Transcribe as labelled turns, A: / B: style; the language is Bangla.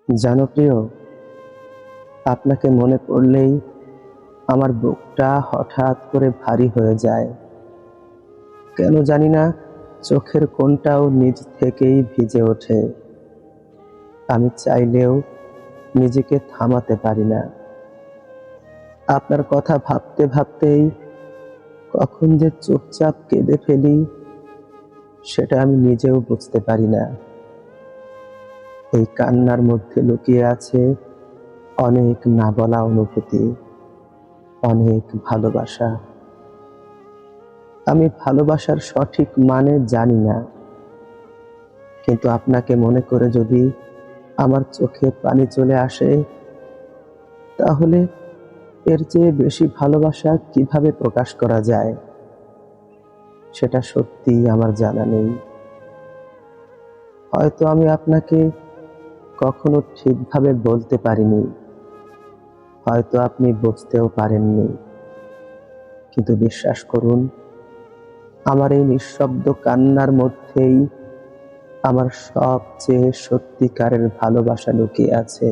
A: জানো প্রিয়, আপনাকে মনে পড়লেই আমার বুকটা হঠাৎ করে ভারী হয়ে যায়। কেন জানি না, চোখের কোণটাও নিজ থেকেই ভিজে ওঠে। আমি চাইলেও নিজেকে থামাতে পারি না। আপনার কথা ভাবতে ভাবতেই কখন যে চুপচাপ কেঁদে ফেলি, সেটা আমি নিজেও বুঝতে পারি না। এই কান্নার মধ্যে লুকিয়ে আছে অনেক না বলা অনুভূতি, অনেক ভালোবাসা। আমি ভালোবাসার সঠিক মানে জানি না, কিন্তু আপনাকে মনে করে যদি আমার চোখে পানি চলে আসে, তাহলে এর চেয়ে বেশি ভালোবাসা কিভাবে প্রকাশ করা যায়, সেটা সত্যিই আমার জানা নেই। হয়তো আমি আপনাকে কখনো ঠিকভাবে বলতে পারিনি, হয়তো আপনি বুঝতেও পারেননি, কিন্তু বিশ্বাস করুন, আমার এই নিঃশব্দ কান্নার মধ্যেই আমার সবচেয়ে সত্যিকারের ভালোবাসা লুকিয়ে আছে।